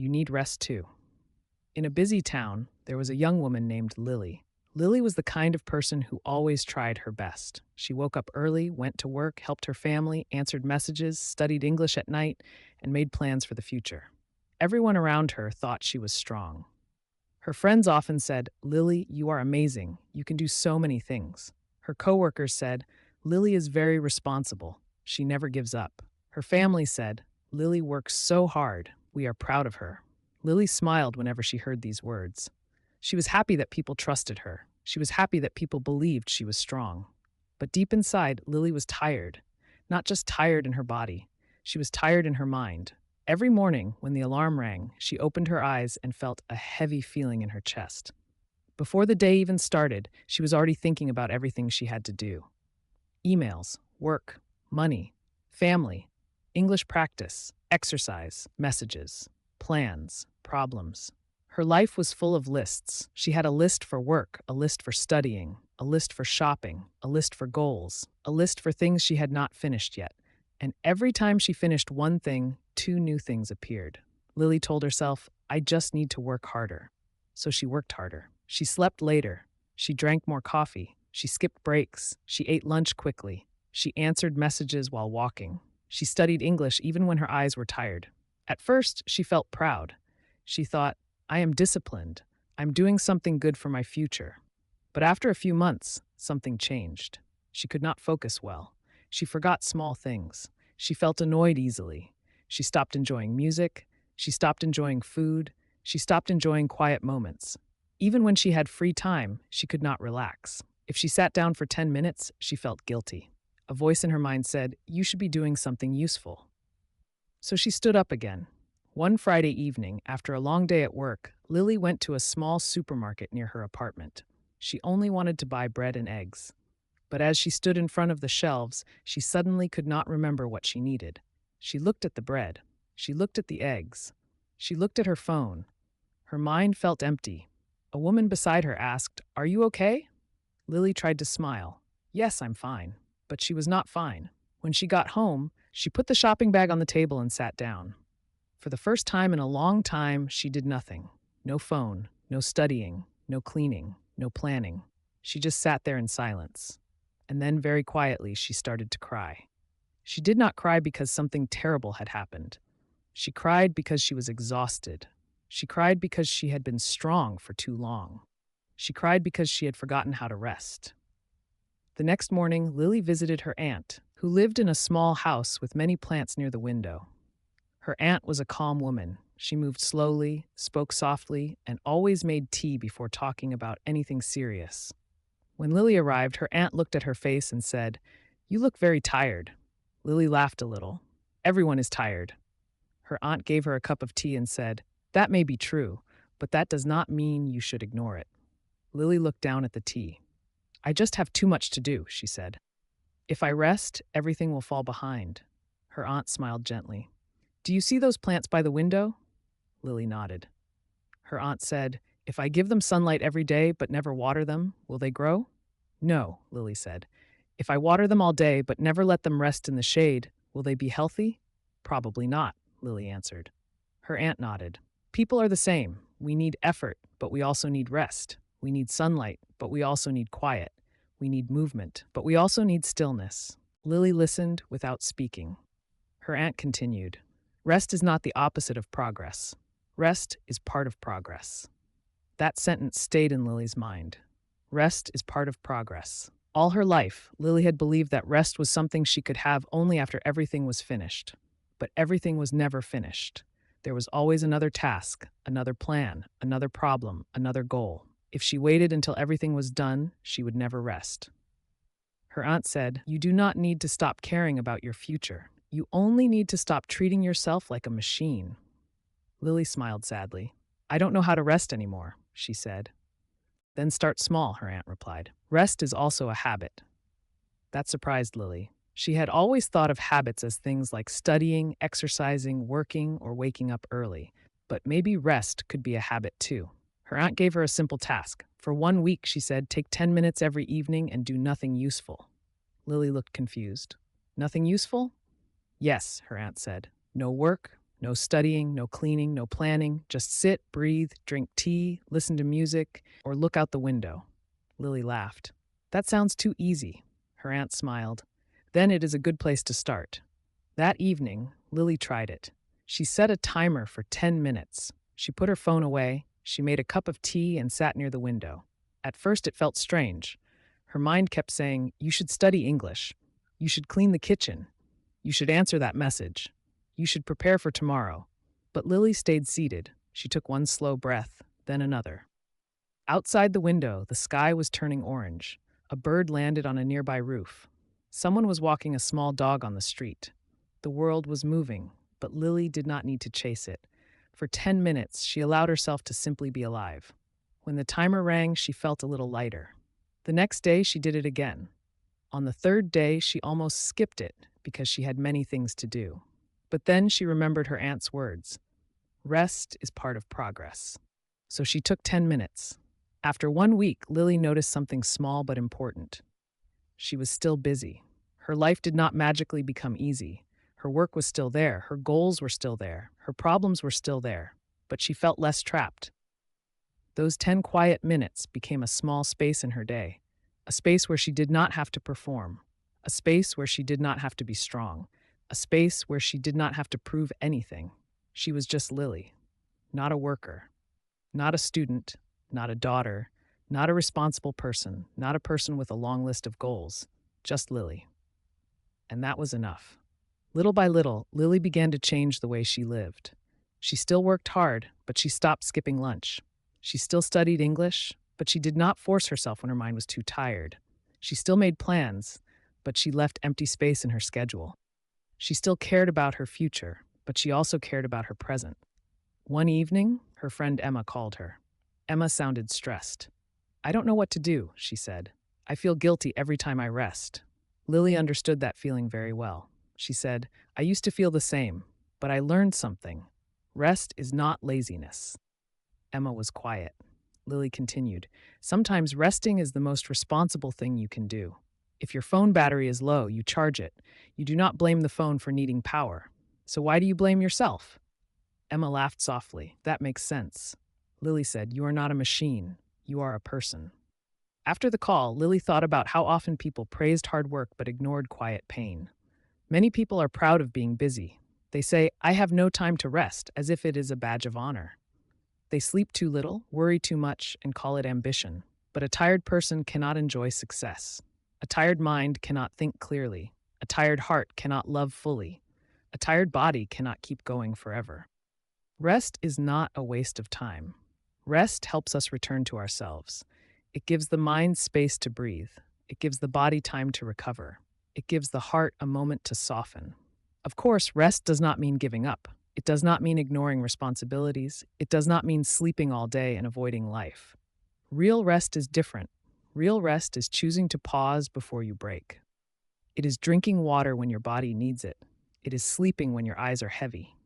you need rest too. In a busy town, there was a young woman named Lily. Lily was the kind of person who always tried her best. She woke up early, went to work, helped her family, answered messages, studied English at night, and made plans for the future. Everyone around her thought she was strong. Her friends often said, "Lily, you are amazing. You can do so many things." Her coworkers said, "Lily is very responsible. She never gives up." Her family said, "Lily works so hard. We are proud of her." Lily smiled whenever she heard these words. She was happy that people trusted her. She was happy that people believed she was strong. But deep inside, Lily was tired. Not just tired in her body. She was tired in her mind. Every morning, when the alarm rang, she opened her eyes and felt a heavy feeling in her chest. Before the day even started, she was already thinking about everything she had to do. Emails, work, money, family, English practice, exercise, messages, plans, problems. Her life was full of lists. She had a list for work, a list for studying, a list for shopping, a list for goals, a list for things she had not finished yet. And every time she finished one thing, two new things appeared. Lily told herself, "I just need to work harder." So she worked harder. She slept later. She drank more coffee. She skipped breaks. She ate lunch quickly. She answered messages while walking. She studied English even when her eyes were tired. At first, she felt proud. She thought, "I am disciplined. I'm doing something good for my future." But after a few months, something changed. She could not focus well. She forgot small things. She felt annoyed easily. She stopped enjoying music. She stopped enjoying food. She stopped enjoying quiet moments. Even when she had free time, she could not relax. If she sat down for 10 minutes, she felt guilty. A voice in her mind said, "You should be doing something useful." So she stood up again. One Friday evening, after a long day at work, Lily went to a small supermarket near her apartment. She only wanted to buy bread and eggs. But as she stood in front of the shelves, she suddenly could not remember what she needed. She looked at the bread. She looked at the eggs. She looked at her phone. Her mind felt empty. A woman beside her asked, "Are you okay?" Lily tried to smile. "Yes, I'm fine." But she was not fine. When she got home, she put the shopping bag on the table and sat down. For the first time in a long time, she did nothing. No phone, no studying, no cleaning, no planning. She just sat there in silence. And then, very quietly, she started to cry. She did not cry because something terrible had happened. She cried because she was exhausted. She cried because she had been strong for too long. She cried because she had forgotten how to rest. The next morning, Lily visited her aunt, who lived in a small house with many plants near the window. Her aunt was a calm woman. She moved slowly, spoke softly, and always made tea before talking about anything serious. When Lily arrived, her aunt looked at her face and said, "You look very tired." Lily laughed a little. "Everyone is tired." Her aunt gave her a cup of tea and said, "That may be true, but that does not mean you should ignore it." Lily looked down at the tea. "I just have too much to do," she said. "If I rest, everything will fall behind." Her aunt smiled gently. "Do you see those plants by the window?" Lily nodded. Her aunt said, "If I give them sunlight every day but never water them, will they grow?" "No," Lily said. "If I water them all day but never let them rest in the shade, will they be healthy?" "Probably not," Lily answered. Her aunt nodded. "People are the same. We need effort, but we also need rest. We need sunlight, but we also need quiet. We need movement, but we also need stillness." Lily listened without speaking. Her aunt continued, "Rest is not the opposite of progress. Rest is part of progress." That sentence stayed in Lily's mind. Rest is part of progress. All her life, Lily had believed that rest was something she could have only after everything was finished. But everything was never finished. There was always another task, another plan, another problem, another goal. If she waited until everything was done, she would never rest. Her aunt said, "You do not need to stop caring about your future. You only need to stop treating yourself like a machine." Lily smiled sadly. "I don't know how to rest anymore," she said. "Then start small," her aunt replied. "Rest is also a habit." That surprised Lily. She had always thought of habits as things like studying, exercising, working, or waking up early. But maybe rest could be a habit too. Her aunt gave her a simple task. For 1 week, she said, take 10 minutes every evening and do nothing useful. Lily looked confused. "Nothing useful?" "Yes," her aunt said. "No work, No studying, no cleaning, no planning. Just sit, breathe, drink tea, listen to music, or look out the window. Lily laughed. That sounds too easy. Her aunt smiled. Then it is a good place to start. That evening, Lily tried it. She set a timer for 10 minutes. She put her phone away, she made a cup of tea and sat near the window. At first it felt strange. Her mind kept saying, "You should study English. You should clean the kitchen. You should answer that message. You should prepare for tomorrow." But Lily stayed seated. She took one slow breath, then another. Outside the window, the sky was turning orange. A bird landed on a nearby roof. Someone was walking a small dog on the street. The world was moving, but Lily did not need to chase it. For 10 minutes, she allowed herself to simply be alive. When the timer rang, she felt a little lighter. The next day, she did it again. On the third day, she almost skipped it because she had many things to do. But then she remembered her aunt's words. Rest is part of progress. So she took 10 minutes. After 1 week, Lily noticed something small but important. She was still busy. Her life did not magically become easy. Her work was still there, her goals were still there, her problems were still there, but she felt less trapped. Those 10 quiet minutes became a small space in her day, a space where she did not have to perform, a space where she did not have to be strong, a space where she did not have to prove anything. She was just Lily, not a worker, not a student, not a daughter, not a responsible person, not a person with a long list of goals, just Lily. And that was enough. Little by little, Lily began to change the way she lived. She still worked hard, but she stopped skipping lunch. She still studied English, but she did not force herself when her mind was too tired. She still made plans, but she left empty space in her schedule. She still cared about her future, but she also cared about her present. One evening, her friend Emma called her. Emma sounded stressed. "I don't know what to do," she said. "I feel guilty every time I rest." Lily understood that feeling very well. She said, "I used to feel the same, but I learned something. Rest is not laziness." Emma was quiet. Lily continued, "Sometimes resting is the most responsible thing you can do. If your phone battery is low, you charge it. You do not blame the phone for needing power. So why do you blame yourself?" Emma laughed softly. "That makes sense." Lily said, "You are not a machine. You are a person." After the call, Lily thought about how often people praised hard work but ignored quiet pain. Many people are proud of being busy. They say, "I have no time to rest," as if it is a badge of honor. They sleep too little, worry too much, and call it ambition. But a tired person cannot enjoy success. A tired mind cannot think clearly. A tired heart cannot love fully. A tired body cannot keep going forever. Rest is not a waste of time. Rest helps us return to ourselves. It gives the mind space to breathe. It gives the body time to recover. It gives the heart a moment to soften. Of course, rest does not mean giving up. It does not mean ignoring responsibilities. It does not mean sleeping all day and avoiding life. Real rest is different. Real rest is choosing to pause before you break. It is drinking water when your body needs it. It is sleeping when your eyes are heavy.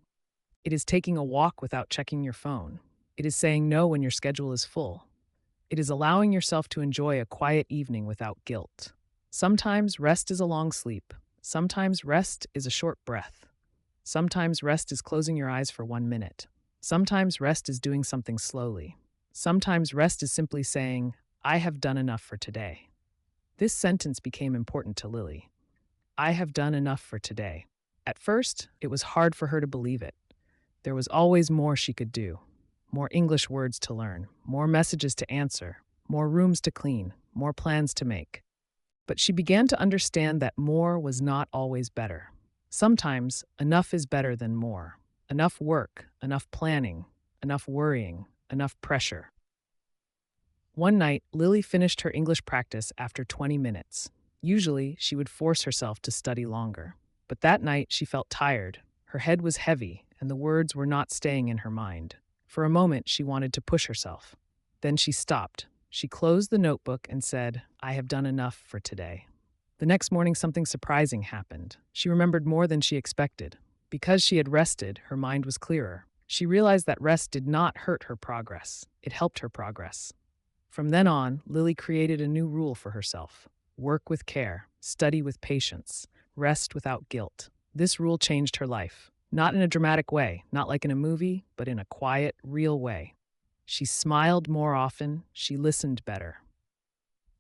It is taking a walk without checking your phone. It is saying no when your schedule is full. It is allowing yourself to enjoy a quiet evening without guilt. Sometimes rest is a long sleep. Sometimes rest is a short breath. Sometimes rest is closing your eyes for 1 minute. Sometimes rest is doing something slowly. Sometimes rest is simply saying, "I have done enough for today." This sentence became important to Lily. I have done enough for today. At first, it was hard for her to believe it. There was always more she could do. More English words to learn, more messages to answer, more rooms to clean, more plans to make. But she began to understand that more was not always better. Sometimes, enough is better than more. Enough work, enough planning, enough worrying, enough pressure. One night, Lily finished her English practice after 20 minutes. Usually, she would force herself to study longer. But that night, she felt tired. Her head was heavy, and the words were not staying in her mind. For a moment, she wanted to push herself. Then she stopped. She closed the notebook and said, "I have done enough for today." The next morning, something surprising happened. She remembered more than she expected. Because she had rested, her mind was clearer. She realized that rest did not hurt her progress. It helped her progress. From then on, Lily created a new rule for herself. Work with care, study with patience, rest without guilt. This rule changed her life. Not in a dramatic way, not like in a movie, but in a quiet, real way. She smiled more often, she listened better.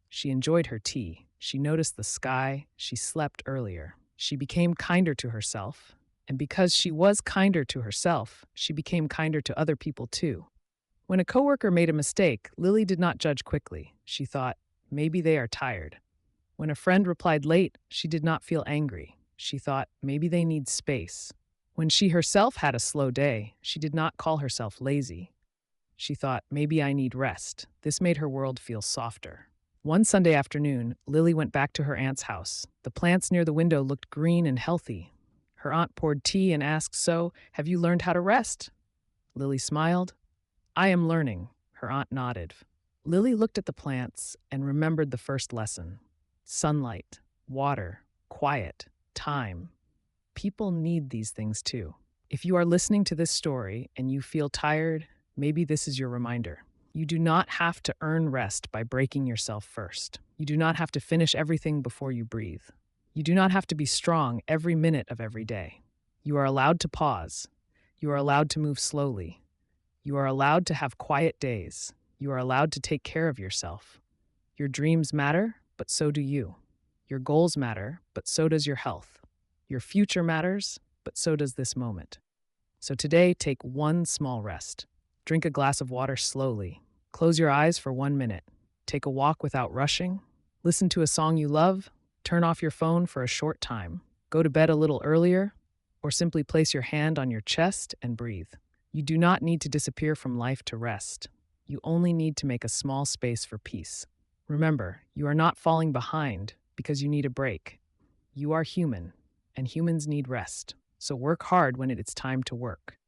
She enjoyed her tea, she noticed the sky, she slept earlier. She became kinder to herself, and because she was kinder to herself, she became kinder to other people too. When a coworker made a mistake, Lily did not judge quickly. She thought, maybe they are tired. When a friend replied late, she did not feel angry. She thought, maybe they need space. When she herself had a slow day, she did not call herself lazy. She thought, maybe I need rest. This made her world feel softer. One Sunday afternoon, Lily went back to her aunt's house. The plants near the window looked green and healthy. Her aunt poured tea and asked, so, have you learned how to rest? Lily smiled. I am learning, her aunt nodded. Lily looked at the plants and remembered the first lesson. Sunlight, water, quiet, time. People need these things too. If you are listening to this story and you feel tired, maybe this is your reminder. You do not have to earn rest by breaking yourself first. You do not have to finish everything before you breathe. You do not have to be strong every minute of every day. You are allowed to pause. You are allowed to move slowly. You are allowed to have quiet days. You are allowed to take care of yourself. Your dreams matter, but so do you. Your goals matter, but so does your health. Your future matters, but so does this moment. So today, take one small rest. Drink a glass of water slowly. Close your eyes for 1 minute. Take a walk without rushing. Listen to a song you love. Turn off your phone for a short time. Go to bed a little earlier, or simply place your hand on your chest and breathe. You do not need to disappear from life to rest. You only need to make a small space for peace. Remember, you are not falling behind because you need a break. You are human, and humans need rest. So work hard when it is time to work.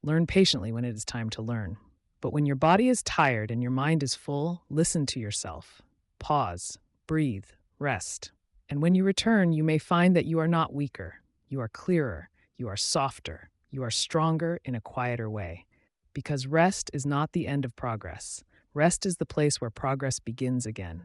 Learn patiently when it is time to learn. But when your body is tired and your mind is full, listen to yourself. Pause, breathe, rest. And when you return, you may find that you are not weaker. You are clearer. You are softer. You are stronger in a quieter way. Because rest is not the end of progress. Rest is the place where progress begins again.